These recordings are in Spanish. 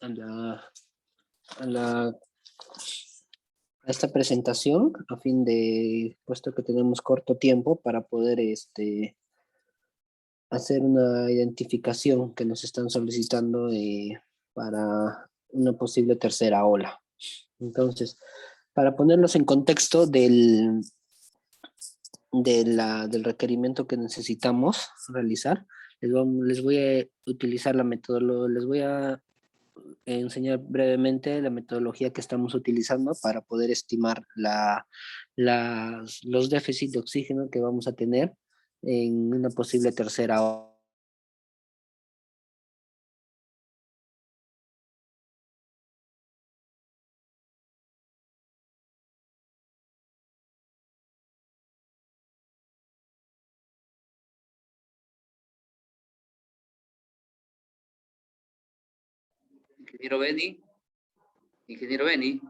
a la, a la- a esta presentación, a fin de, puesto que tenemos corto tiempo para poder hacer una identificación que nos están solicitando para una posible tercera ola. Entonces, para ponerlos en contexto del requerimiento que necesitamos realizar, les voy a utilizar la metodología, les voy a enseñar brevemente la metodología que estamos utilizando para poder estimar los déficits de oxígeno que vamos a tener en una posible tercera ola. Ingeniero Beni. Ingeniero Beni.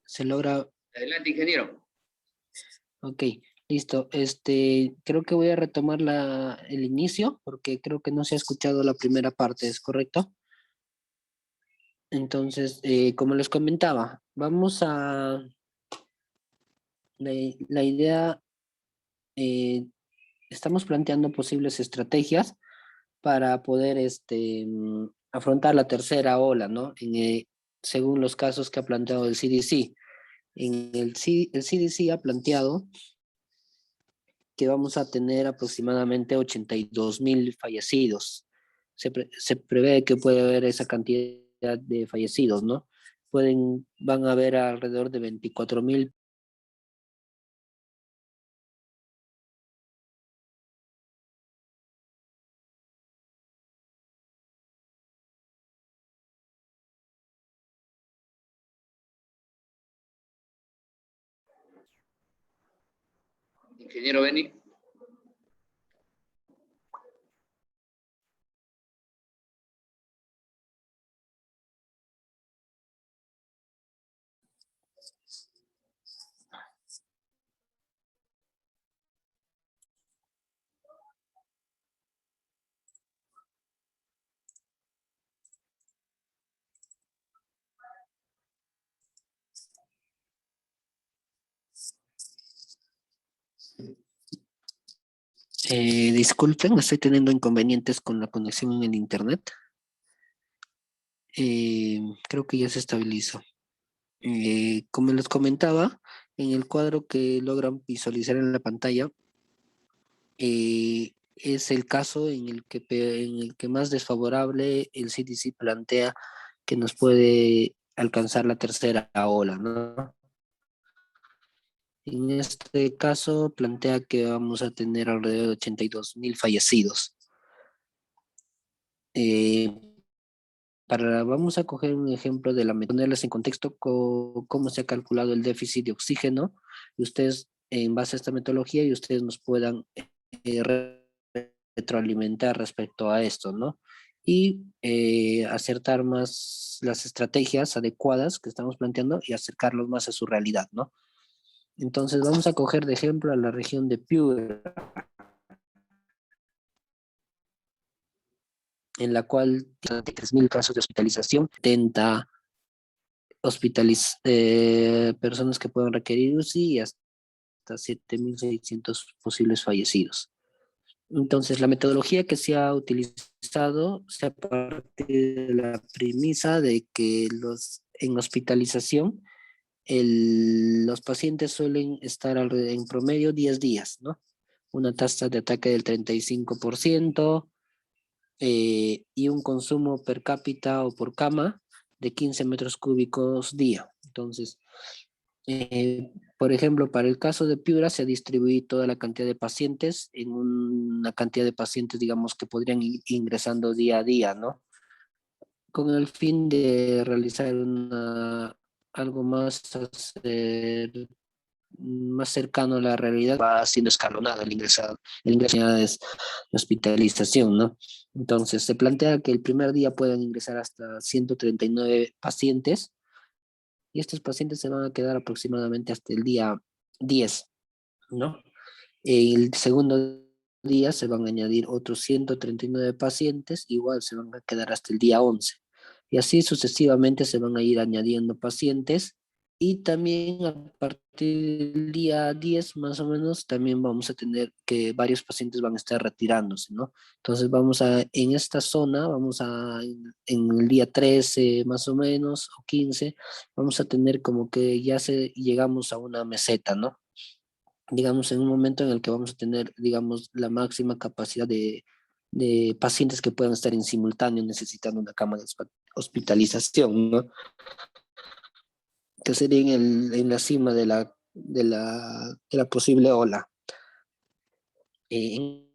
¿Se logra? Adelante, ingeniero. Ok, listo. Creo que voy a retomar el inicio porque creo que no se ha escuchado la primera parte, ¿es correcto? Entonces, como les comentaba, la idea, eh, estamos planteando posibles estrategias para poder afrontar la tercera ola, ¿no? Según los casos que ha planteado el CDC. El CDC ha planteado que vamos a tener aproximadamente 82.000 fallecidos. Se prevé que puede haber esa cantidad de fallecidos, ¿no? Van a haber alrededor de 24.000. Ingeniero Beni. Disculpen, estoy teniendo inconvenientes con la conexión en el internet. Creo que ya se estabilizó. Como les comentaba, en el cuadro que logran visualizar en la pantalla, es el caso en el que más desfavorable el CDC plantea que nos puede alcanzar la tercera ola, ¿no? En este caso plantea que vamos a tener alrededor de 82.000 fallecidos. Vamos a coger un ejemplo de ponerles en contexto cómo se ha calculado el déficit de oxígeno y ustedes, en base a esta metodología, y ustedes nos puedan retroalimentar respecto a esto, ¿no? Y acertar más las estrategias adecuadas que estamos planteando y acercarlos más a su realidad, ¿no? Entonces vamos a coger de ejemplo a la región de Piura, en la cual tiene 3.000 casos de hospitalización, 70 personas que pueden requerir UCI y hasta 7.600 posibles fallecidos. Entonces, la metodología que se ha utilizado se parte de la premisa de que en hospitalización los pacientes suelen estar en promedio 10 días, ¿no? Una tasa de ataque del 35%, y un consumo per cápita o por cama de 15 metros cúbicos día. Entonces, por ejemplo, para el caso de Piura se distribuye toda la cantidad de pacientes en una cantidad de pacientes, digamos, que podrían ir ingresando día a día, ¿no? Con el fin de realizar algo más más cercano a la realidad, va siendo escalonado el ingreso a unidades de hospitalización, ¿no? Entonces, se plantea que el primer día puedan ingresar hasta 139 pacientes y estos pacientes se van a quedar aproximadamente hasta el día 10, ¿no? El segundo día se van a añadir otros 139 pacientes, igual se van a quedar hasta el día 11. Y así sucesivamente se van a ir añadiendo pacientes y también a partir del día 10 más o menos también vamos a tener que varios pacientes van a estar retirándose, ¿no? Entonces vamos a, en esta zona, en el día 13 más o menos o 15, vamos a tener como que llegamos a una meseta, ¿no? Digamos, en un momento en el que vamos a tener, digamos, la máxima capacidad de pacientes que puedan estar en simultáneo necesitando una cama de hospitalización, ¿no? Que sería en la cima de la posible ola. En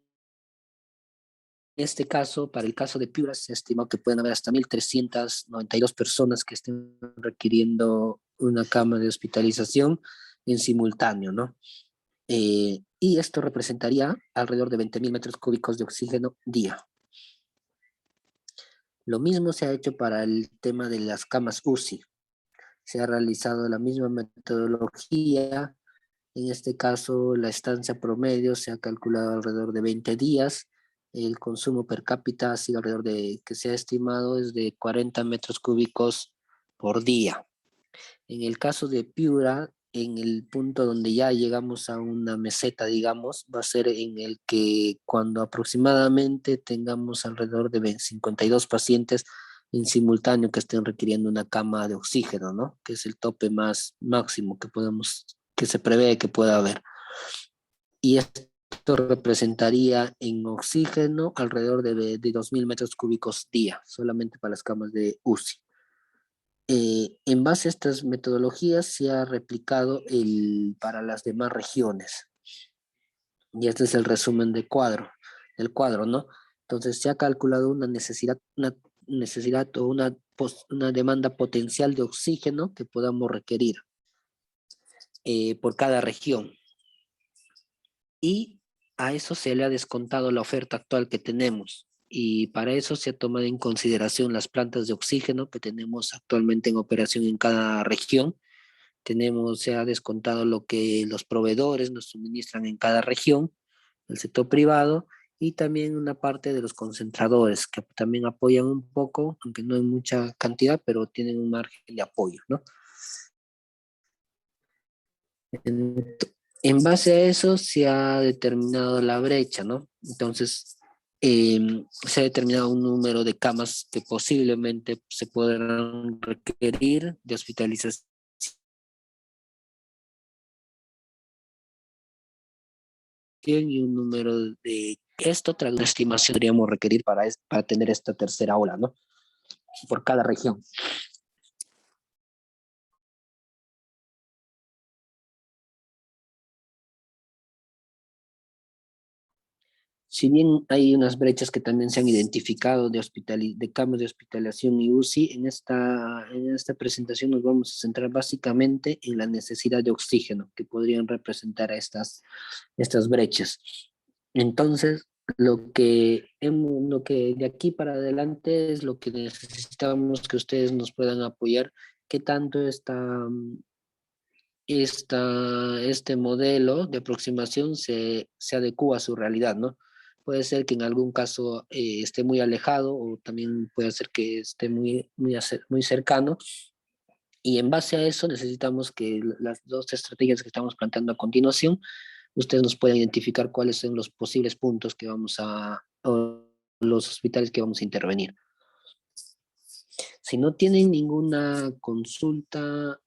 este caso, para el caso de Piura, se estimó que pueden haber hasta 1.392 personas que estén requiriendo una cama de hospitalización en simultáneo, ¿no? Y esto representaría alrededor de 20.000 metros cúbicos de oxígeno día. Lo mismo se ha hecho para el tema de las camas UCI. Se ha realizado la misma metodología. En este caso, la estancia promedio se ha calculado alrededor de 20 días. El consumo per cápita ha sido alrededor que se ha estimado es de 40 metros cúbicos por día. En el caso de Piura, en el punto donde ya llegamos a una meseta, digamos, va a ser en el que cuando aproximadamente tengamos alrededor de 52 pacientes en simultáneo que estén requiriendo una cama de oxígeno, ¿no? Que es el tope más máximo que se prevé que pueda haber. Y esto representaría en oxígeno alrededor de 2.000 metros cúbicos día, solamente para las camas de UCI. En base a estas metodologías se ha replicado para las demás regiones. Y este es el resumen del cuadro, ¿no? Entonces se ha calculado una necesidad o una demanda potencial de oxígeno que podamos requerir por cada región. Y a eso se le ha descontado la oferta actual que tenemos. Y para eso se ha tomado en consideración las plantas de oxígeno que tenemos actualmente en operación en cada región. Se ha descontado lo que los proveedores nos suministran en cada región, el sector privado y también una parte de los concentradores que también apoyan un poco, aunque no en mucha cantidad, pero tienen un margen de apoyo, ¿no? En base a eso se ha determinado la brecha, ¿no? Entonces, se ha determinado un número de camas que posiblemente se podrán requerir de hospitalización y un número de esto, tras una estimación, podríamos requerir para tener esta tercera ola, ¿no? Por cada región. Si bien hay unas brechas que también se han identificado de cambios de hospitalización y UCI, en esta presentación nos vamos a centrar básicamente en la necesidad de oxígeno que podrían representar estas brechas. Entonces, lo que de aquí para adelante es lo que necesitamos que ustedes nos puedan apoyar, qué tanto este modelo de aproximación se adecua a su realidad, ¿no? Puede ser que en algún caso esté muy alejado o también puede ser que esté muy cercano. Y en base a eso necesitamos que las dos estrategias que estamos planteando a continuación, ustedes nos puedan identificar cuáles son los posibles puntos o los hospitales que vamos a intervenir. Si no tienen ninguna consulta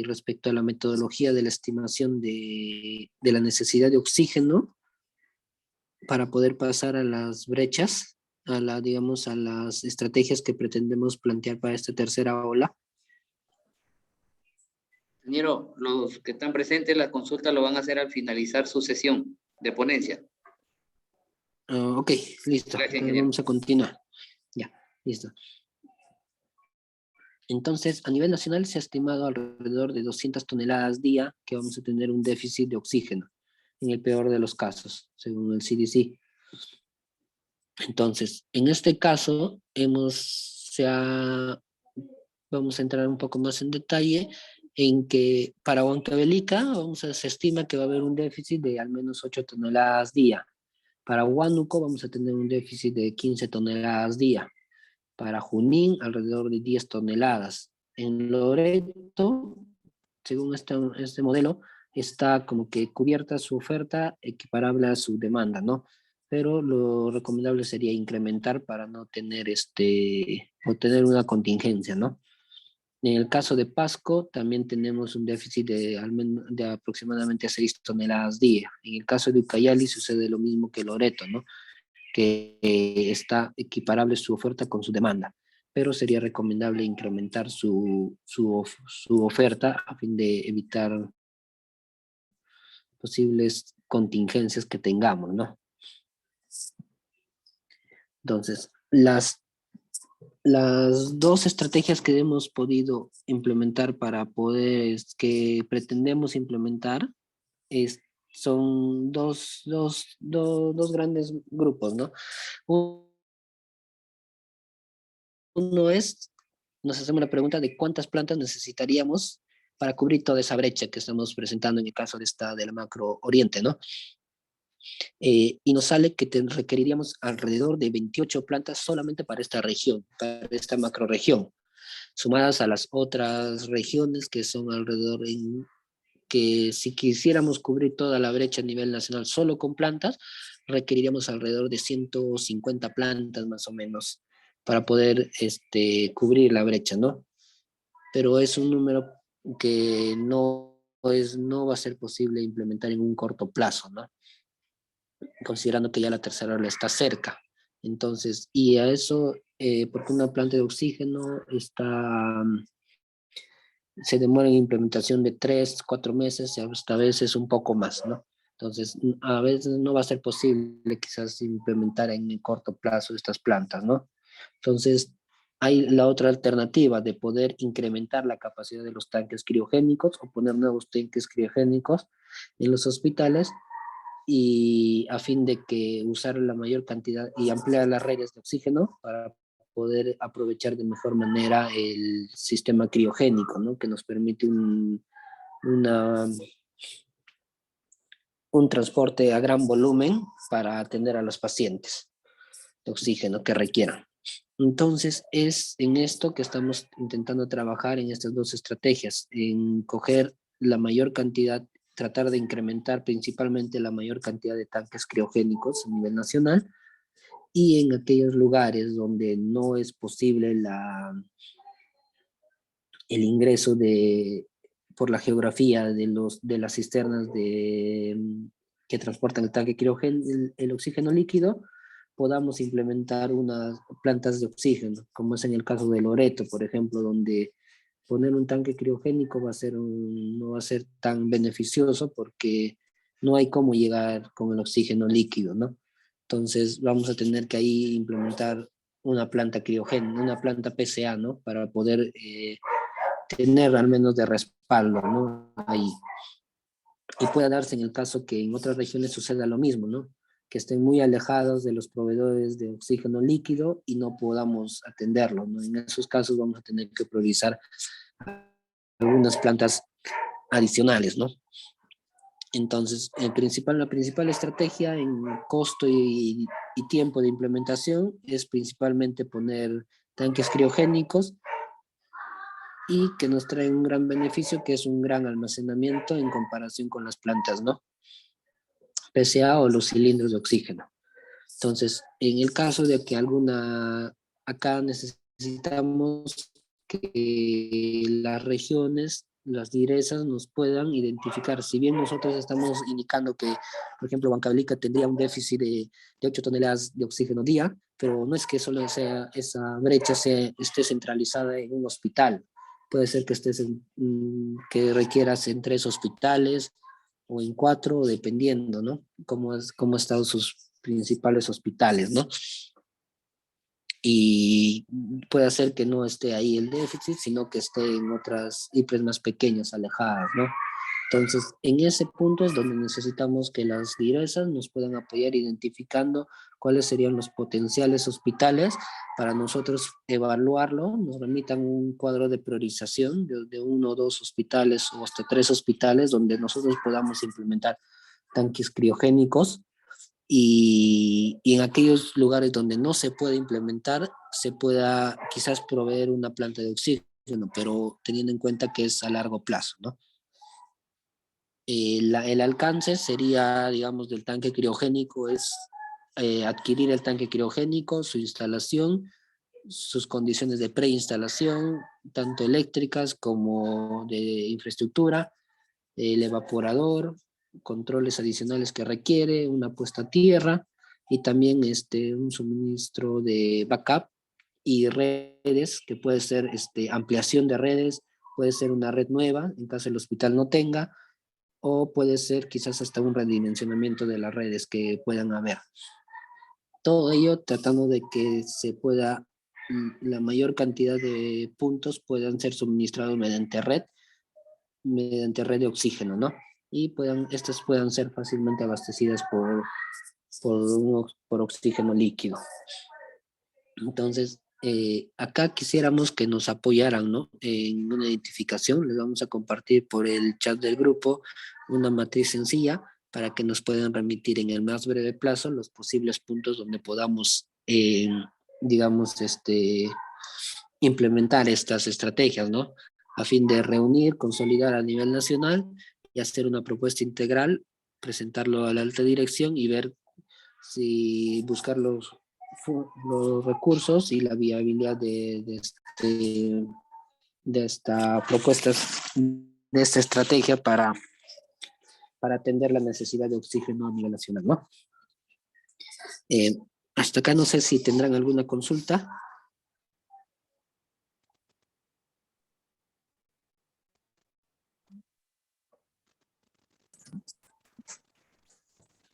respecto a la metodología de la estimación de la necesidad de oxígeno para poder pasar a las brechas, digamos, a las estrategias que pretendemos plantear para esta tercera ola. Ingeniero, los que están presentes, la consulta lo van a hacer al finalizar su sesión de ponencia. Ok, listo. Gracias, ingeniero. Vamos a continuar. Ya, listo. Entonces, a nivel nacional se ha estimado alrededor de 200 toneladas día que vamos a tener un déficit de oxígeno, en el peor de los casos, según el CDC. Entonces, en este caso, vamos a entrar un poco más en detalle en que para Huancavelica se estima que va a haber un déficit de al menos 8 toneladas día. Para Huánuco vamos a tener un déficit de 15 toneladas día. Para Junín, alrededor de 10 toneladas. En Loreto, según este modelo, está como que cubierta su oferta equiparable a su demanda, ¿no? Pero lo recomendable sería incrementar para no tener o tener una contingencia, ¿no? En el caso de Pasco, también tenemos un déficit de aproximadamente 6 toneladas día. En el caso de Ucayali sucede lo mismo que Loreto, ¿no? Que está equiparable su oferta con su demanda, pero sería recomendable incrementar su oferta a fin de evitar posibles contingencias que tengamos, ¿no? Entonces, las dos estrategias que hemos podido implementar para poder, que pretendemos implementar, son dos grandes grupos, ¿no? Uno es, nos hacemos la pregunta de cuántas plantas necesitaríamos para cubrir toda esa brecha que estamos presentando en el caso de la macro oriente, ¿no? Y nos sale que requeriríamos alrededor de 28 plantas solamente para esta región, para esta macro región, sumadas a las otras regiones que son que si quisiéramos cubrir toda la brecha a nivel nacional solo con plantas, requeriríamos alrededor de 150 plantas más o menos para poder cubrir la brecha, ¿no? Pero es un número que no va a ser posible implementar en un corto plazo, ¿no? Considerando que ya la tercera ola está cerca. Entonces, y a eso, porque una planta de oxígeno se demora en implementación de 3, 4 meses, hasta a veces un poco más, ¿no? Entonces, a veces no va a ser posible quizás implementar en el corto plazo estas plantas, ¿no? Entonces, hay la otra alternativa de poder incrementar la capacidad de los tanques criogénicos o poner nuevos tanques criogénicos en los hospitales y a fin de que usar la mayor cantidad y ampliar las redes de oxígeno para poder aprovechar de mejor manera el sistema criogénico, ¿no? Que nos permite una, un transporte a gran volumen para atender a los pacientes de oxígeno que requieran. Entonces, es en esto que estamos intentando trabajar en estas dos estrategias, en coger la mayor cantidad, tratar de incrementar principalmente la mayor cantidad de tanques criogénicos a nivel nacional y en aquellos lugares donde no es posible el ingreso por la geografía de las cisternas que transportan el tanque el oxígeno líquido, podamos implementar unas plantas de oxígeno, como es en el caso de Loreto, por ejemplo, donde poner un tanque criogénico no va a ser tan beneficioso porque no hay cómo llegar con el oxígeno líquido, ¿no? Entonces vamos a tener que ahí implementar una planta criogénica, una planta PCA, ¿no? Para poder tener al menos de respaldo, ¿no? Ahí. Y puede darse en el caso que en otras regiones suceda lo mismo, ¿no? Que estén muy alejados de los proveedores de oxígeno líquido y no podamos atenderlo, ¿no? En esos casos vamos a tener que priorizar algunas plantas adicionales, ¿no? Entonces, la principal estrategia en costo y tiempo de implementación es principalmente poner tanques criogénicos y que nos trae un gran beneficio, que es un gran almacenamiento en comparación con las plantas, ¿no? PCA o los cilindros de oxígeno. Entonces, en el caso de que acá necesitamos que las regiones, las direzas nos puedan identificar. Si bien nosotros estamos indicando que, por ejemplo, Huancavelica tendría un déficit de 8 toneladas de oxígeno día, pero no es que solo esa brecha esté centralizada en un hospital. Puede ser que que requieras en 3 hospitales o en 4, dependiendo, ¿no? Cómo están sus principales hospitales, ¿no? y puede ser que no esté ahí el déficit, sino que esté en otras IPRES más pequeñas, alejadas, ¿no? Entonces, en ese punto es donde necesitamos que las direcciones nos puedan apoyar identificando cuáles serían los potenciales hospitales para nosotros evaluarlo, nos remitan un cuadro de priorización de uno o dos hospitales o hasta tres hospitales donde nosotros podamos implementar tanques criogénicos y en aquellos lugares donde no se puede implementar, se pueda quizás proveer una planta de oxígeno, pero teniendo en cuenta que es a largo plazo, ¿no? El alcance sería, digamos, del tanque criogénico es adquirir el tanque criogénico, su instalación, sus condiciones de preinstalación, tanto eléctricas como de infraestructura, el evaporador, controles adicionales que requiere, una puesta a tierra y también un suministro de backup y redes, que puede ser ampliación de redes, puede ser una red nueva en caso el hospital no tenga, o puede ser quizás hasta un redimensionamiento de las redes que puedan haber. Todo ello tratando de que se pueda, la mayor cantidad de puntos puedan ser suministrados mediante red de oxígeno, ¿no? Y estas puedan ser fácilmente abastecidas por oxígeno líquido. Entonces, acá quisiéramos que nos apoyaran, ¿no? En una identificación, les vamos a compartir por el chat del grupo una matriz sencilla para que nos puedan remitir en el más breve plazo los posibles puntos donde podamos, digamos, implementar estas estrategias, ¿no? A fin de reunir, consolidar a nivel nacional y hacer una propuesta integral, presentarlo a la alta dirección y ver si buscar los recursos y la viabilidad de esta propuesta, de esta estrategia para atender la necesidad de oxígeno a nivel nacional, ¿no? Hasta acá no sé si tendrán alguna consulta.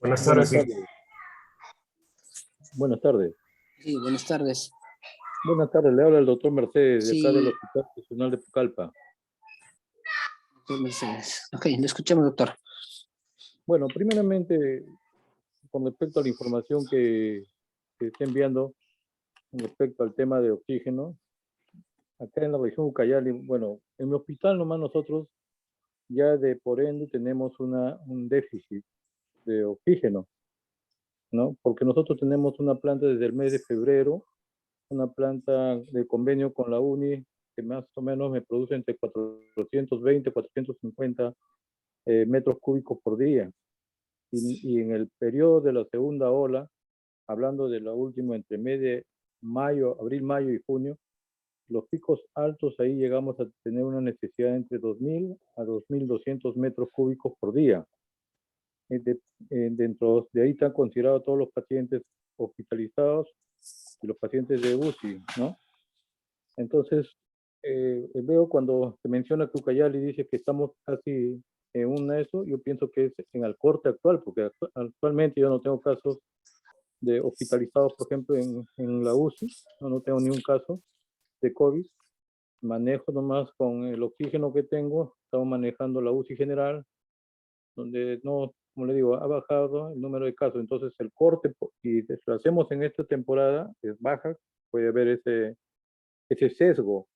Buenas tardes, sí. Buenas tardes. Sí, buenas tardes. Buenas tardes, le habla el doctor Mercedes, de Sí. acá del Hospital Regional de Pucallpa. Doctor Mercedes. Ok, le escuchamos, doctor. Bueno, primeramente, con respecto a la información que está enviando, con respecto al tema de oxígeno, acá en la región Ucayali, bueno, en mi hospital nomás nosotros ya de por ende tenemos un déficit de oxígeno, ¿no? Porque nosotros tenemos una planta desde el mes de febrero, una planta de convenio con la UNI, que más o menos me produce entre 420 y 450 metros cúbicos por día. Y en el periodo de la segunda ola, hablando de la última entre mes de mayo, abril, mayo y junio, los picos altos ahí llegamos a tener una necesidad entre 2.000 a 2.200 metros cúbicos por día. Dentro de ahí están considerados todos los pacientes hospitalizados y los pacientes de UCI, ¿no? Entonces, veo cuando se menciona que Ucayali dice que estamos casi en una de eso, yo pienso que es en el corte actual, porque actualmente yo no tengo casos de hospitalizados, por ejemplo, en la UCI, no tengo ni un caso de COVID, manejo nomás con el oxígeno que tengo, estamos manejando la UCI general, donde no, como le digo, ha bajado el número de casos, entonces el corte, y lo hacemos en esta temporada, es baja, puede haber ese sesgo.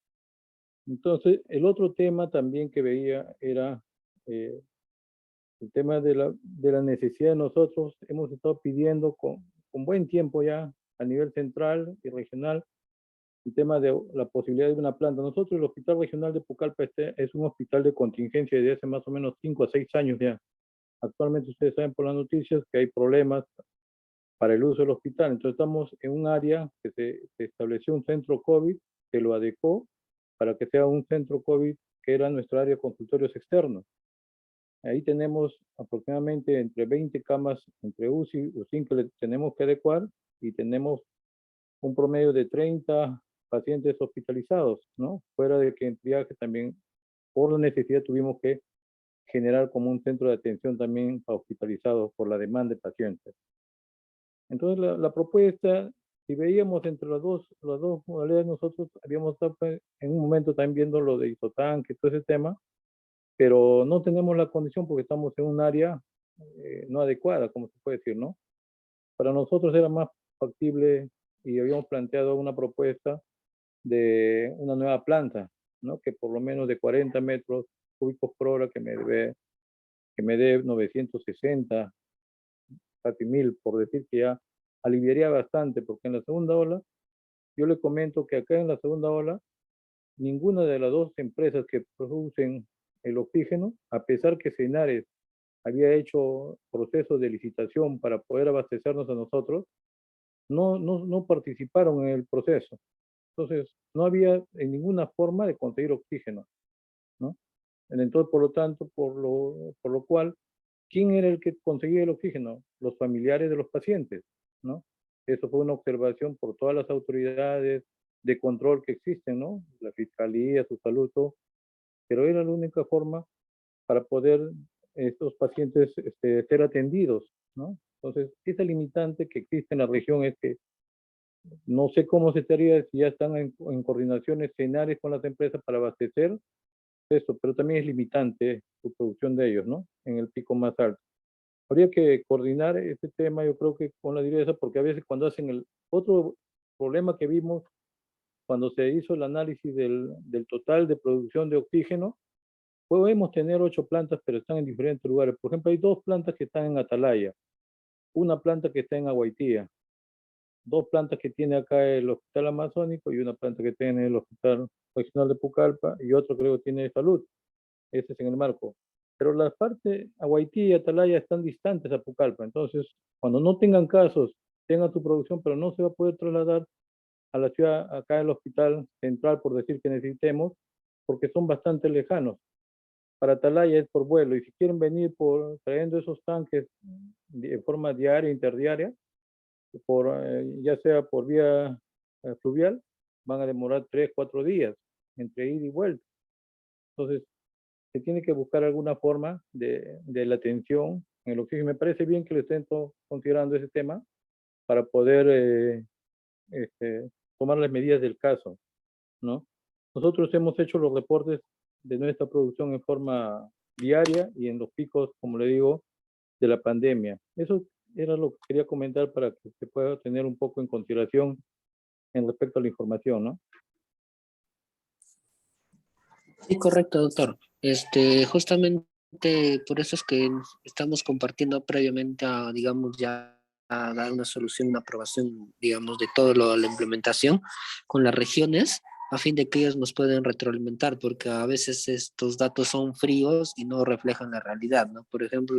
Entonces, el otro tema también que veía era el tema de la necesidad de nosotros. Hemos estado pidiendo con buen tiempo ya a nivel central y regional el tema de la posibilidad de una planta. Nosotros, el Hospital Regional de Pucallpa es un hospital de contingencia desde hace más o menos 5 a 6 años ya. Actualmente ustedes saben por las noticias que hay problemas para el uso del hospital. Entonces estamos en un área que se estableció un centro COVID, que lo adecuó para que sea un centro COVID que era nuestra área de consultorios externos. Ahí tenemos aproximadamente entre 20 camas entre UCI o 5 que le tenemos que adecuar y tenemos un promedio de 30 pacientes hospitalizados, ¿no? Fuera de que en triaje también, por la necesidad, tuvimos que generar como un centro de atención también para hospitalizados por la demanda de pacientes. Entonces, la propuesta si veíamos entre las dos modalidades, nosotros habíamos estado en un momento también viendo lo de isotanque, todo ese tema, pero no tenemos la condición porque estamos en un área no adecuada, como se puede decir, ¿no? Para nosotros era más factible y habíamos planteado una propuesta de una nueva planta, ¿no? Que por lo menos de 40 metros cúbicos por hora que me dé 960, casi 1000, por decir que ya aliviaría bastante, porque en la segunda ola, yo le comento que acá en la segunda ola, ninguna de las dos empresas que producen el oxígeno, a pesar que Senares había hecho procesos de licitación para poder abastecernos a nosotros, no participaron en el proceso. Entonces, no había en ninguna forma de conseguir oxígeno, ¿no? Entonces, por lo tanto, por lo cual, ¿quién era el que conseguía el oxígeno? Los familiares de los pacientes, ¿no? Eso fue una observación por todas las autoridades de control que existen, ¿no? La Fiscalía, su salud, todo, pero era la única forma para poder estos pacientes ser atendidos, ¿no? Entonces, esa limitante que existe en la región es que no sé cómo se estaría si ya están en coordinaciones escenarios con las empresas para abastecer eso, pero también es limitante su producción de ellos, ¿no? En el pico más alto. Habría que coordinar este tema, yo creo que con la direza, porque a veces cuando hacen el otro problema que vimos cuando se hizo el análisis del total de producción de oxígeno, podemos tener 8 plantas, pero están en diferentes lugares. Por ejemplo, hay 2 plantas que están en Atalaya, una planta que está en Aguaitía, 2 plantas que tiene acá el Hospital Amazónico y una planta que tiene el Hospital Regional de Pucallpa y otro creo que tiene Salud. Ese es en el marco. Pero las partes, Aguaití y Atalaya están distantes a Pucallpa. Entonces, cuando no tengan casos, tengan su producción, pero no se va a poder trasladar a la ciudad, acá el hospital central, por decir que necesitemos, porque son bastante lejanos. Para Atalaya es por vuelo, y si quieren venir trayendo esos tanques de forma diaria, interdiaria, ya sea por vía fluvial, van a demorar 3, 4 días entre ida y vuelta. Entonces, se tiene que buscar alguna forma de la atención en el oxígeno. Me parece bien que le estén considerando ese tema para poder tomar las medidas del caso, ¿no? Nosotros hemos hecho los reportes de nuestra producción en forma diaria y en los picos, como le digo, de la pandemia. Eso era lo que quería comentar para que se pueda tener un poco en consideración en respecto a la información, ¿no? Sí, correcto, doctor. Justamente por eso es que estamos compartiendo previamente a, digamos, ya a dar una solución, una aprobación, digamos, de todo la implementación con las regiones, a fin de que ellos nos puedan retroalimentar, porque a veces estos datos son fríos y no reflejan la realidad, ¿no? Por ejemplo,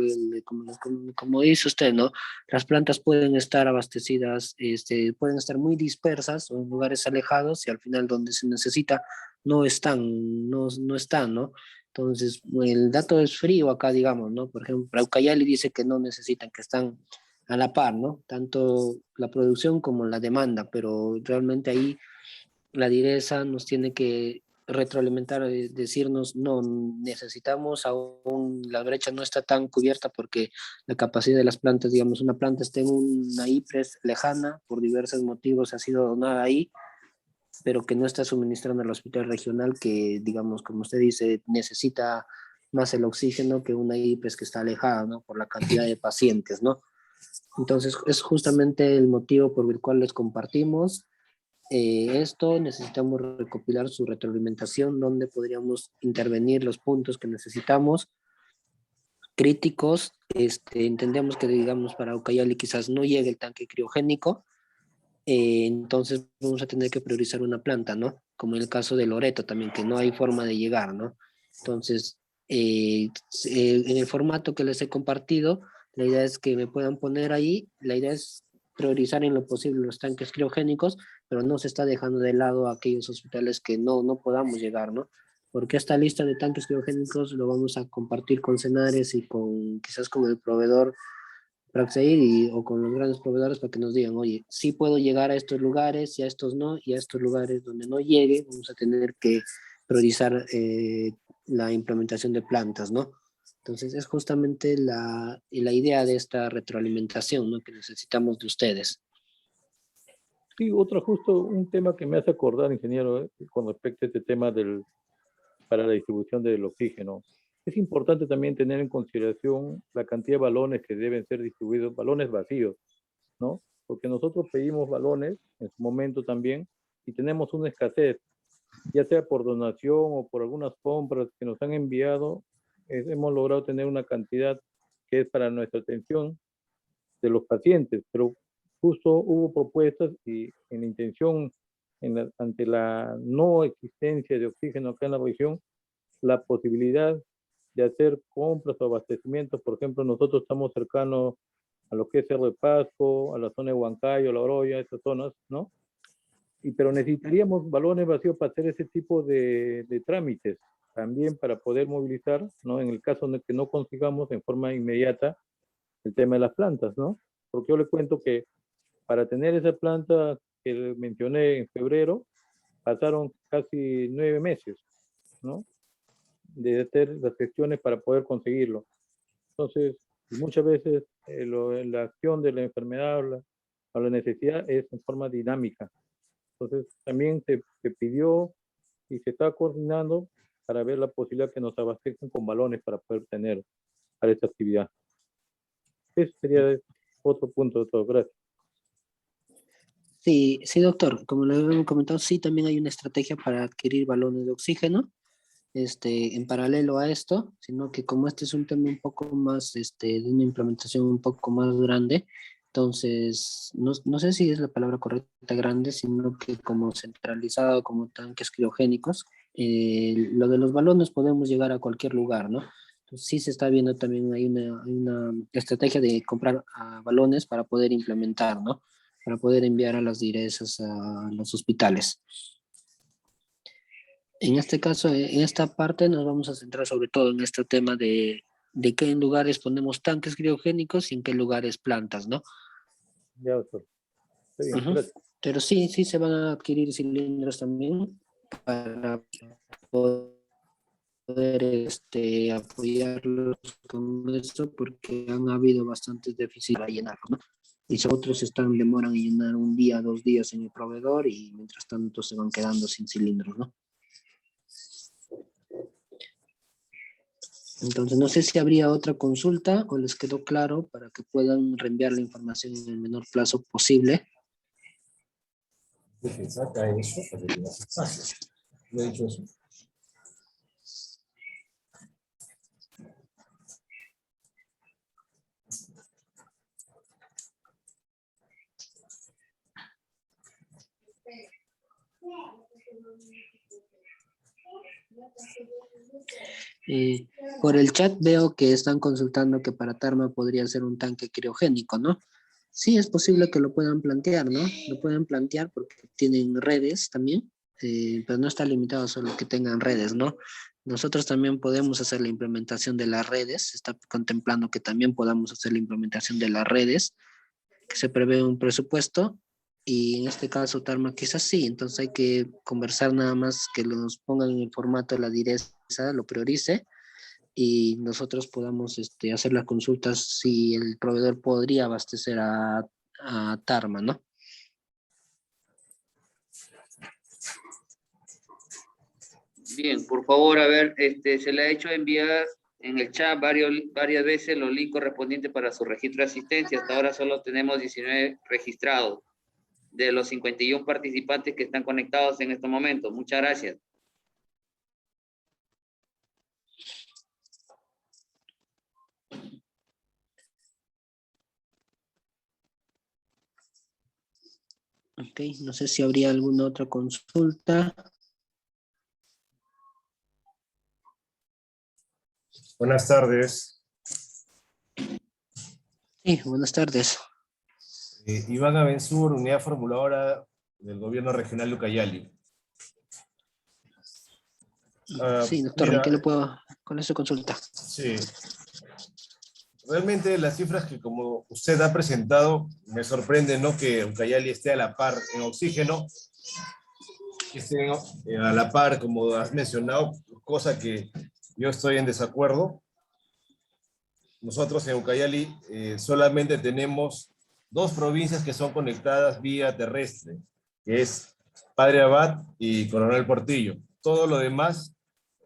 como dice usted, ¿no? Las plantas pueden estar abastecidas, pueden estar muy dispersas o en lugares alejados y al final donde se necesita no están, ¿no? Entonces, el dato es frío acá, digamos, ¿no? Por ejemplo, Ucayali dice que no necesitan, que están a la par, ¿no? Tanto la producción como la demanda, pero realmente ahí la direza nos tiene que retroalimentar, decirnos, no, necesitamos aún, la brecha no está tan cubierta porque la capacidad de las plantas, digamos, una planta está en una IPRES lejana, por diversos motivos ha sido donada ahí, pero que no está suministrando al hospital regional que, digamos, como usted dice, necesita más el oxígeno que una IPES que está alejada, ¿no? Por la cantidad de pacientes, ¿no? Entonces, es justamente el motivo por el cual les compartimos esto. Necesitamos recopilar su retroalimentación, donde podríamos intervenir los puntos que necesitamos, críticos. Entendemos que, digamos, para Ucayali quizás no llegue el tanque criogénico, entonces vamos a tener que priorizar una planta, ¿no? Como en el caso de Loreto también, que no hay forma de llegar, ¿no? Entonces, en el formato que les he compartido, la idea es que me puedan poner ahí, la idea es priorizar en lo posible los tanques criogénicos, pero no se está dejando de lado a aquellos hospitales que no podamos llegar, ¿no? Porque esta lista de tanques criogénicos lo vamos a compartir con Senares y quizás con el proveedor Praxair o con los grandes proveedores para que nos digan, oye, sí puedo llegar a estos lugares y a estos no, y a estos lugares donde no llegue, vamos a tener que priorizar la implementación de plantas, ¿no? Entonces es justamente la idea de esta retroalimentación, ¿no? Que necesitamos de ustedes. Sí, justo un tema que me hace acordar, ingeniero, con respecto a este tema para la distribución del oxígeno. Es importante también tener en consideración la cantidad de balones que deben ser distribuidos, balones vacíos, ¿no? Porque nosotros pedimos balones en su momento también y tenemos una escasez, ya sea por donación o por algunas compras que nos han enviado, hemos logrado tener una cantidad que es para nuestra atención de los pacientes, pero justo hubo propuestas y en la intención, ante la no existencia de oxígeno acá en la región, la posibilidad de hacer compras o abastecimientos. Por ejemplo, nosotros estamos cercanos a lo que es Cerro de Pasco, a la zona de Huancayo, La Oroya, estas zonas, ¿no? Pero necesitaríamos balones vacíos para hacer ese tipo de trámites, también para poder movilizar, ¿no? En el caso de que no consigamos en forma inmediata el tema de las plantas, ¿no? Porque yo le cuento que para tener esa planta que mencioné en febrero, pasaron casi 9 meses, ¿no? De hacer las gestiones para poder conseguirlo. Entonces, muchas veces la acción de la enfermedad o la necesidad es en forma dinámica. Entonces, también se pidió y se está coordinando para ver la posibilidad que nos abastezcan con balones para poder tener para esta actividad. Ese sería otro punto de todo. Gracias. Sí, sí, doctor. Como le habíamos comentado, sí, también hay una estrategia para adquirir balones de oxígeno, en paralelo a esto, sino que como este es un tema un poco más, de una implementación un poco más grande, entonces, no sé si es la palabra correcta grande, sino que como centralizado, como tanques criogénicos, lo de los balones podemos llegar a cualquier lugar, ¿no? Entonces, sí se está viendo también, hay una estrategia de comprar balones para poder implementar, ¿no? Para poder enviar a las DIRESas a los hospitales. En este caso, en esta parte nos vamos a centrar sobre todo en este tema de qué lugares ponemos tanques criogénicos y en qué lugares plantas, ¿no? Ya, doctor. Está bien, gracias. Pero sí, sí se van a adquirir cilindros también para poder apoyarlos con esto, porque han habido bastantes déficits para llenarlo, ¿no? Y otros demoran en llenar 1 día, 2 días en el proveedor y mientras tanto se van quedando sin cilindros, ¿no? Entonces, no sé si habría otra consulta o les quedó claro para que puedan reenviar la información en el menor plazo posible. Saca eso para que no se pase. ¿No he dicho eso? Por el chat veo que están consultando que para Tarma podría ser un tanque criogénico, ¿no? Sí, es posible que lo puedan plantear, ¿no? Lo pueden plantear porque tienen redes también, pero no está limitado solo que tengan redes, ¿no? Nosotros también podemos hacer la implementación de las redes, se está contemplando que también podamos hacer la implementación de las redes, que se prevé un presupuesto, y en este caso Tarma quizás sí, entonces hay que conversar nada más que los pongan en el formato de la direza, lo priorice, y nosotros podamos hacer las consultas si el proveedor podría abastecer a Tarma, ¿no? Bien, por favor, a ver, se le ha hecho enviar en el chat varias veces los links correspondientes para su registro de asistencia. Hasta ahora solo tenemos 19 registrados de los 51 participantes que están conectados en estos momentos. Muchas gracias. Ok, no sé si habría alguna otra consulta. Buenas tardes. Sí, buenas tardes. Iván Abensur, unidad formuladora del gobierno regional de Ucayali. Sí, doctor, Mira, ¿en qué le puedo con esa consulta? Sí. Realmente las cifras que como usted ha presentado, me sorprende, ¿no? Que Ucayali esté a la par en oxígeno, que esté a la par, como has mencionado, cosa que yo estoy en desacuerdo. Nosotros en Ucayali solamente tenemos 2 provincias que son conectadas vía terrestre, que es Padre Abad y Coronel Portillo. Todo lo demás,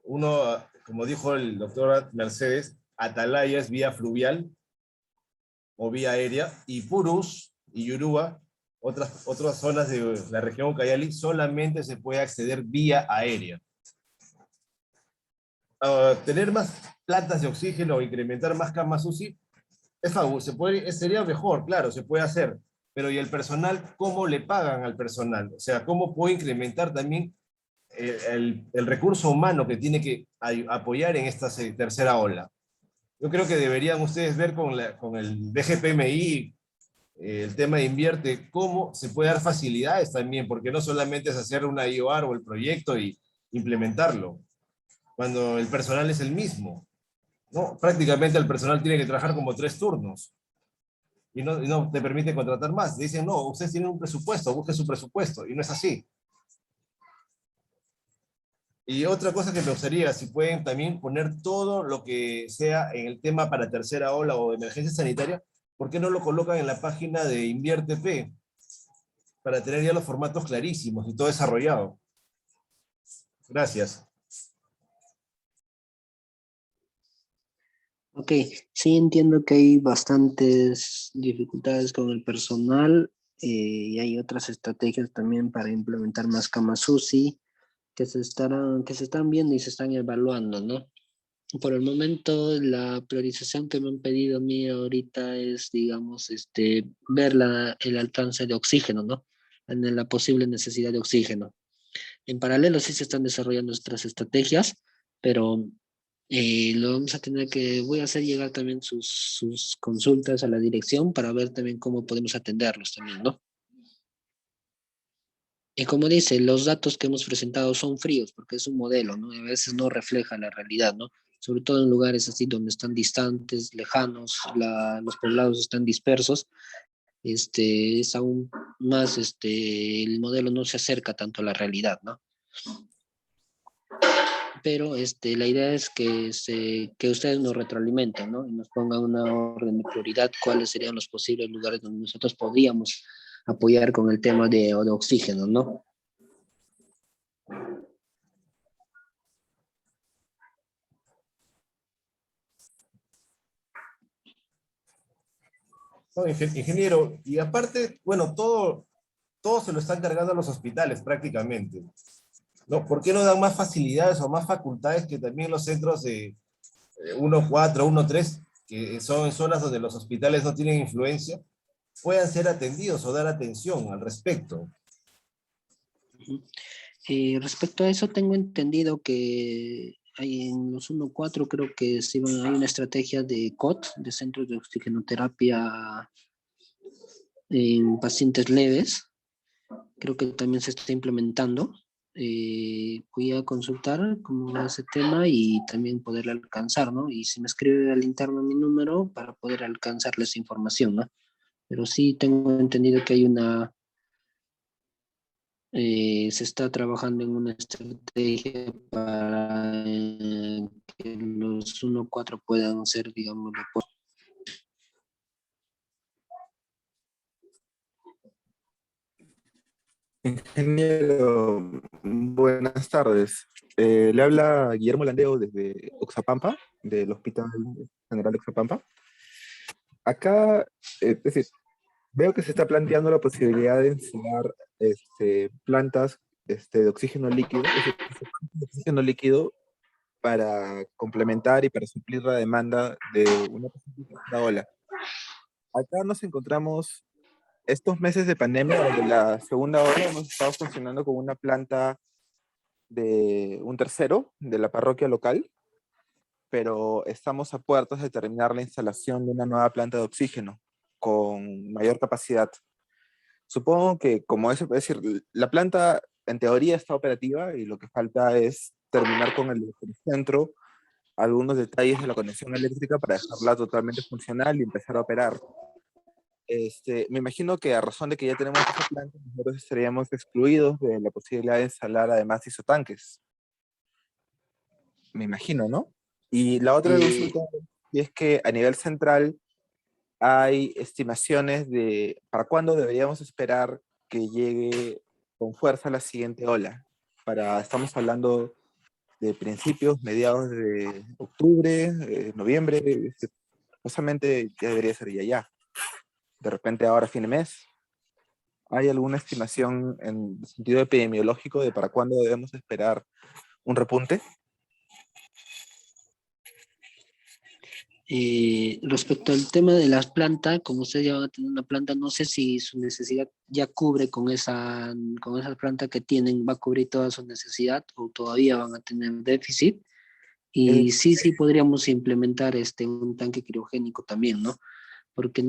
uno, como dijo el doctor Mercedes, Atalaya es vía fluvial o vía aérea, y Purús y Yurúa, otras zonas de la región Ucayali, solamente se puede acceder vía aérea. Tener más plantas de oxígeno o incrementar más camas UCI sería mejor, claro, se puede hacer, pero ¿y el personal? ¿Cómo le pagan al personal? O sea, ¿cómo puede incrementar también el recurso humano que tiene que apoyar en esta tercera ola? Yo creo que deberían ustedes ver con el BGPMI, el tema de invierte, cómo se puede dar facilidades también, porque no solamente es hacer una IOR o el proyecto y implementarlo, cuando el personal es el mismo, ¿no? Prácticamente el personal tiene que trabajar como 3 turnos y no te permite contratar más. Dicen, no, ustedes tienen un presupuesto, busquen su presupuesto, y no es así. Y otra cosa que me gustaría, si pueden también poner todo lo que sea en el tema para tercera ola o emergencia sanitaria, ¿por qué no lo colocan en la página de InvierteP? Para tener ya los formatos clarísimos y todo desarrollado. Gracias. Ok, sí entiendo que hay bastantes dificultades con el personal y hay otras estrategias también para implementar más camas UCI que se están viendo y se están evaluando, ¿no? Por el momento, la priorización que me han pedido a mí ahorita es, digamos, ver el alcance de oxígeno, ¿no? En la posible necesidad de oxígeno. En paralelo sí se están desarrollando nuestras estrategias, pero lo vamos a tener voy a hacer llegar también sus consultas a la dirección para ver también cómo podemos atenderlos también, ¿no? Y como dice, los datos que hemos presentado son fríos porque es un modelo, ¿no? Y a veces no refleja la realidad, ¿no? Sobre todo en lugares así donde están distantes, lejanos, los poblados están dispersos, es aún más, el modelo no se acerca tanto a la realidad, ¿no? Pero la idea es que ustedes nos retroalimenten, ¿no? Y nos pongan una orden de prioridad, cuáles serían los posibles lugares donde nosotros podríamos apoyar con el tema de oxígeno, ¿no? No, ingeniero, y aparte, bueno, todo se lo están cargando a los hospitales prácticamente, ¿no? ¿Por qué no dan más facilidades o más facultades que también los centros de 1.4, 1.3, que son en zonas donde los hospitales no tienen influencia, puedan ser atendidos o dar atención al respecto? Respecto a eso, tengo entendido que hay en los 1.4 creo que hay una estrategia de COT, de centros de oxigenoterapia en pacientes leves. Creo que también se está implementando. Voy a consultar cómo va ese tema y también poderle alcanzar, ¿no? Y si me escribe al interno mi número para poder alcanzarles información, ¿no? Pero sí tengo entendido que se está trabajando en una estrategia para que los 1.4 puedan ser, digamos, Ingeniero, buenas tardes. Le habla Guillermo Landeo desde Oxapampa, del Hospital General de Oxapampa. Acá, es decir, veo que se está planteando la posibilidad de instalar plantas de oxígeno líquido, es decir, de oxígeno líquido para complementar y para suplir la demanda de una posible tercera ola. Acá nos encontramos estos meses de pandemia, donde la segunda ola hemos estado funcionando con una planta de un tercero de la parroquia local, pero estamos a puertas de terminar la instalación de una nueva planta de oxígeno con mayor capacidad. Supongo que, como eso, es decir, la planta en teoría está operativa y lo que falta es terminar con el centro, algunos detalles de la conexión eléctrica para dejarla totalmente funcional y empezar a operar. Me imagino que a razón de que ya tenemos esa planta, nosotros estaríamos excluidos de la posibilidad de instalar además isotanques. Me imagino, ¿no? Y la otra Eh, consulta es que a nivel central hay estimaciones de para cuándo deberíamos esperar que llegue con fuerza la siguiente ola. Estamos hablando de principios, mediados de octubre, noviembre, justamente ya debería ser ya. De repente ahora fin de mes. ¿Hay alguna estimación en sentido epidemiológico de para cuándo debemos esperar un repunte? Respecto al tema de las plantas, como ustedes ya van a tener una planta, no sé si su necesidad ya cubre con esa planta que tienen, va a cubrir toda su necesidad o todavía van a tener déficit. Eh, Y sí podríamos implementar un tanque criogénico también, ¿no? Porque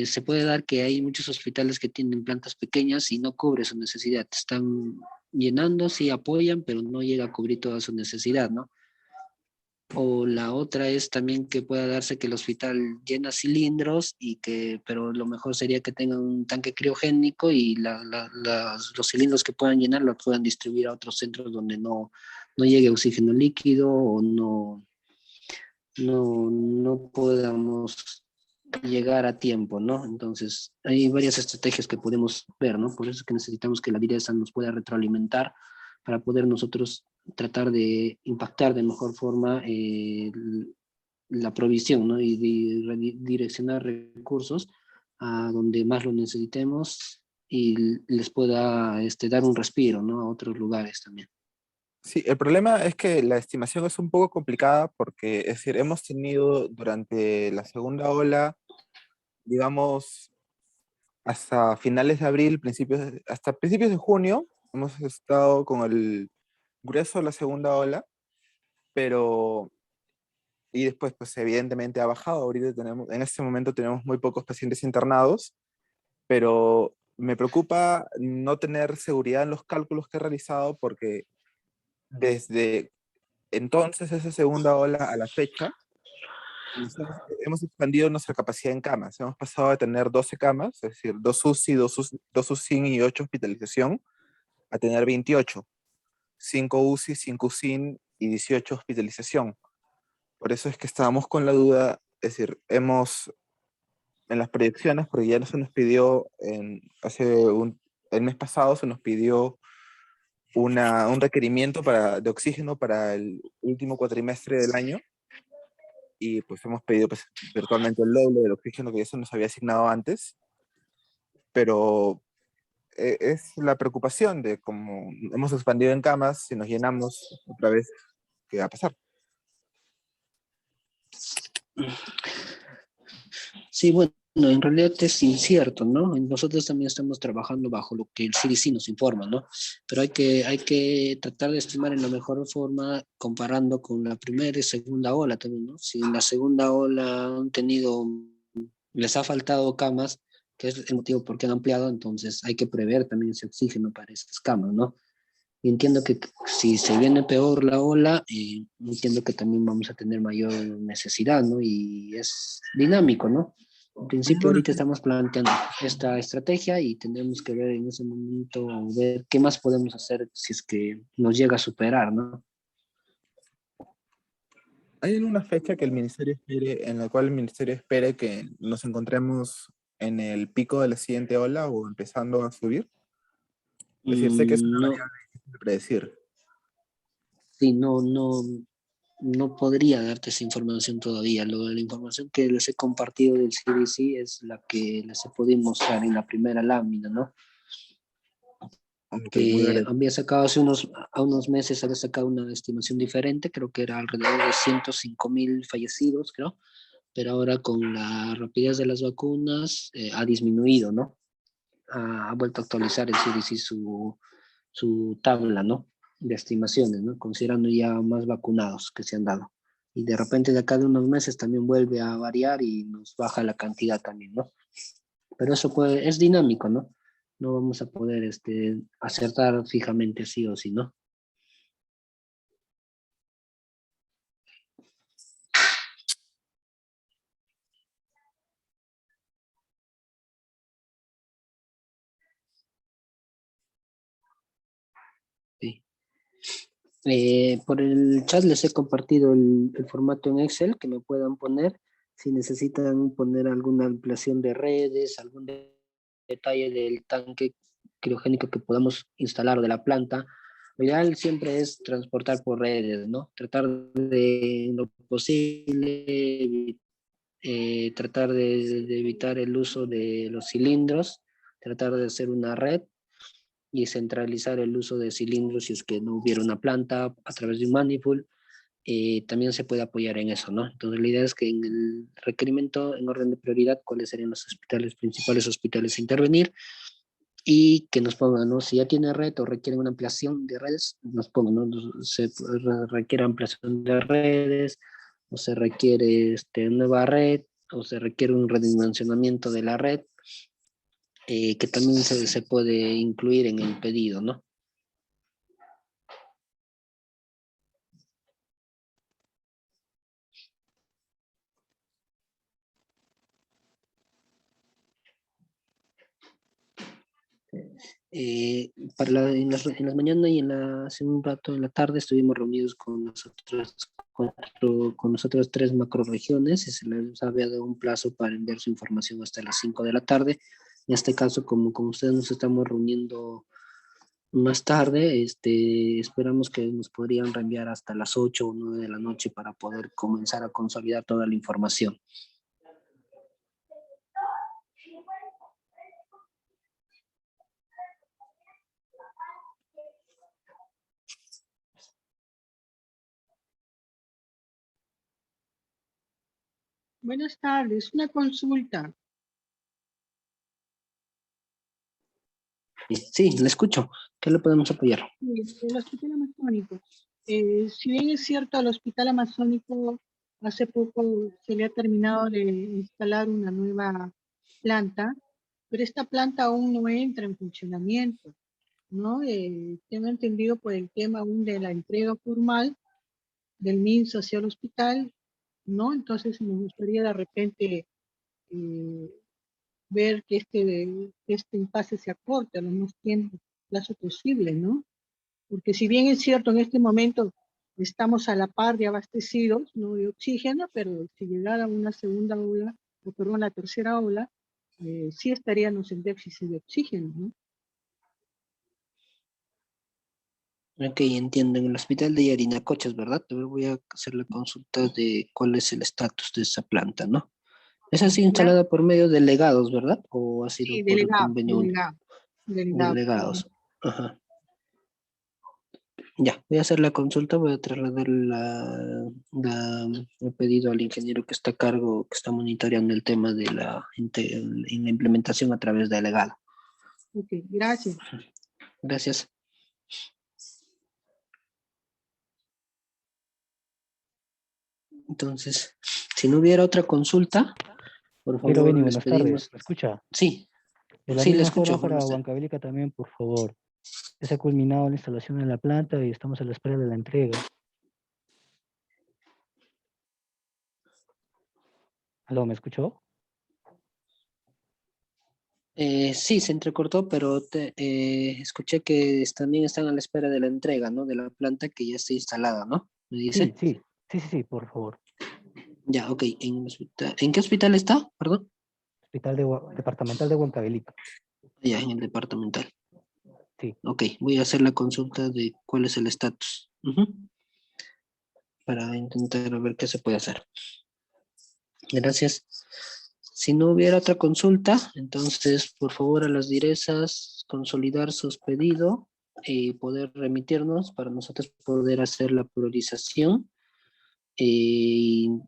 se puede dar que hay muchos hospitales que tienen plantas pequeñas y no cubre su necesidad. Están llenando, sí apoyan, pero no llega a cubrir toda su necesidad, ¿no? O la otra es también que pueda darse que el hospital llena cilindros pero lo mejor sería que tengan un tanque criogénico y los cilindros que puedan llenar los puedan distribuir a otros centros donde no llegue oxígeno líquido o no podamos llegar a tiempo, ¿no? Entonces, hay varias estrategias que podemos ver, ¿no? Por eso es que necesitamos que la DIRESA nos pueda retroalimentar para poder nosotros tratar de impactar de mejor forma la provisión, ¿no? Y direccionar recursos a donde más lo necesitemos y les pueda dar un respiro, ¿no? A otros lugares también. Sí, el problema es que la estimación es un poco complicada porque, es decir, hemos tenido durante la segunda ola, digamos, hasta finales de abril, hasta principios de junio, hemos estado con el grueso de la segunda ola, pero, y después, pues evidentemente ha bajado. Ahorita en este momento tenemos muy pocos pacientes internados, pero me preocupa no tener seguridad en los cálculos que he realizado porque desde entonces, esa segunda ola a la fecha, hemos expandido nuestra capacidad en camas. Hemos pasado de tener 12 camas, es decir, 2 UCI, 2 UCIN y 8 hospitalización, a tener 28, 5 UCI, 5 UCIN y 18 hospitalización. Por eso es que estábamos con la duda, es decir, en las proyecciones, porque ya no se nos pidió, el mes pasado se nos pidió un requerimiento de oxígeno para el último cuatrimestre del año, y pues hemos pedido pues, virtualmente el doble del oxígeno que ya se nos había asignado antes, pero es la preocupación de cómo hemos expandido en camas, si nos llenamos otra vez, ¿qué va a pasar? Sí, bueno, en realidad es incierto, ¿no? Nosotros también estamos trabajando bajo lo que el CDC nos informa, ¿no? Pero hay que tratar de estimar en la mejor forma comparando con la primera y segunda ola también, ¿no? Si en la segunda ola les ha faltado camas, que es el motivo por qué han ampliado, entonces hay que prever también ese oxígeno para esas camas, ¿no? Y entiendo que si se viene peor la ola, entiendo que también vamos a tener mayor necesidad, ¿no? Y es dinámico, ¿no? En principio ahorita estamos planteando esta estrategia y tendremos que ver en ese momento, ver qué más podemos hacer si es que nos llega a superar, ¿no? ¿Hay alguna fecha que el ministerio espere, en la cual el ministerio espere que nos encontremos en el pico de la siguiente ola o empezando a subir? Es decir, sé que es una No, variable difícil de predecir. sí, no podría darte esa información todavía. La información que les he compartido del CDC es la que les he podido mostrar en la primera lámina, ¿no? Aunque muy Que agradecido. había sacado a unos meses, había sacado una estimación diferente, creo que era alrededor de 105.000 fallecidos, creo, pero ahora con la rapidez de las vacunas ha disminuido, ¿no? Ha vuelto a actualizar el CDC su tabla, ¿no? De estimaciones, ¿no? Considerando ya más vacunados que se han dado. Y de repente de acá de unos meses también vuelve a variar y nos baja la cantidad también, ¿no? Pero es dinámico, ¿no? No vamos a poder acertar fijamente sí o sí, ¿no? Sí. Por el chat les he compartido el formato en Excel que me puedan poner si necesitan poner alguna ampliación de redes, algún detalle del tanque criogénico que podamos instalar de la planta. Lo ideal siempre es transportar por redes, ¿no? Tratar de, en lo posible, tratar de evitar el uso de los cilindros, tratar de hacer una red y centralizar el uso de cilindros si es que no hubiera una planta a través de un manifold. También se puede apoyar en eso, ¿no? Entonces la idea es que en el requerimiento, en orden de prioridad, cuáles serían los hospitales, principales hospitales a intervenir, y que nos pongan, ¿no? Si ya tiene red o requiere una ampliación de redes, nos pongan, ¿no? Se requiere ampliación de redes, o se requiere nueva red, o se requiere un redimensionamiento de la red, que también se puede incluir en el pedido, ¿no? En las mañanas y hace un rato en la tarde estuvimos reunidos con con nosotras 3 macroregiones y se les había dado un plazo para enviar su información hasta las 5 de la tarde. En este caso, como con ustedes nos estamos reuniendo más tarde, esperamos que nos podrían reenviar hasta las 8 o 9 de la noche para poder comenzar a consolidar toda la información. Buenas tardes, una consulta. Sí, le escucho. ¿Qué le podemos apoyar? El Hospital Amazónico. Si bien es cierto, al Hospital Amazónico hace poco se le ha terminado de instalar una nueva planta, pero esta planta aún no entra en funcionamiento, ¿no? Tengo entendido por el tema aún de la entrega formal del MINS hacia el hospital, ¿no? Entonces me gustaría de repente ver que este impasse se acorte a lo más tiempo, plazo posible, ¿no? Porque si bien es cierto, en este momento estamos a la par de abastecidos, ¿no?, de oxígeno, pero si llegara una segunda ola, o perdón, la tercera ola, sí estaríamos en déficit de oxígeno, ¿no? Ok, entiendo. En el hospital de Yarinacochas, ¿verdad? Voy a hacer la consulta de cuál es el estatus de esa planta, ¿no? Esa ha sido ¿Ya? instalada por medio de legados, ¿verdad? ¿O ha sido Sí, por el delegado, convenio delegado, de delegado. legados? Ajá. Ya, voy a hacer la consulta, voy a trasladar el pedido al ingeniero que está a cargo, que está monitoreando el tema de en la implementación a través de legado. Ok, gracias. Gracias. Entonces, si no hubiera otra consulta, por Quiero favor, venir, les buenas tardes. pedimos. ¿Me escucha? Sí, De la sí, le misma escucho. forma para Huancavelica también, por favor. Ya se ha culminado la instalación en la planta y estamos a la espera de la entrega. ¿Aló, me escuchó? Sí, se entrecortó, pero escuché que también están a la espera de la entrega, ¿no? De la planta que ya está instalada, ¿no? Me Sí, dice. sí, por favor. Ya, ok. ¿En qué hospital está? Perdón. Departamental de Huancavelica. Ya, en el departamental. Sí. Ok, voy a hacer la consulta de cuál es el estatus. Ujú. Para intentar ver qué se puede hacer. Gracias. Si no hubiera otra consulta, entonces, por favor, a las direzas, consolidar sus pedidos y poder remitirnos para nosotros poder hacer la priorización y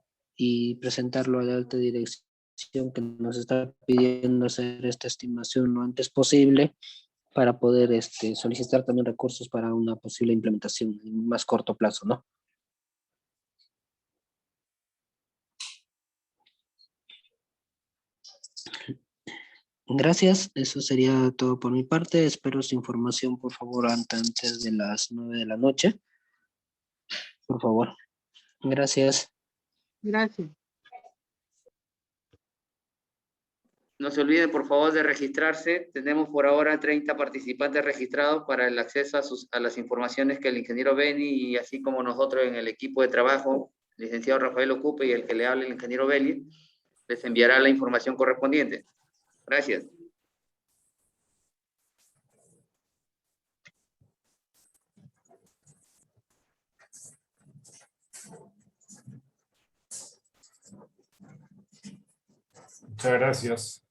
presentarlo a la alta dirección que nos está pidiendo hacer esta estimación lo antes posible para poder solicitar también recursos para una posible implementación en más corto plazo, ¿no? Gracias, eso sería todo por mi parte. Espero su información, por favor, antes de las 9 de la noche. Por favor. Gracias. Gracias. No se olviden, por favor, de registrarse. Tenemos por ahora 30 participantes registrados para el acceso a las informaciones que el ingeniero Beni y así como nosotros en el equipo de trabajo licenciado Rafael Ocupe y el que le habla el ingeniero Belli, les enviará la información correspondiente. Gracias. Muchas gracias.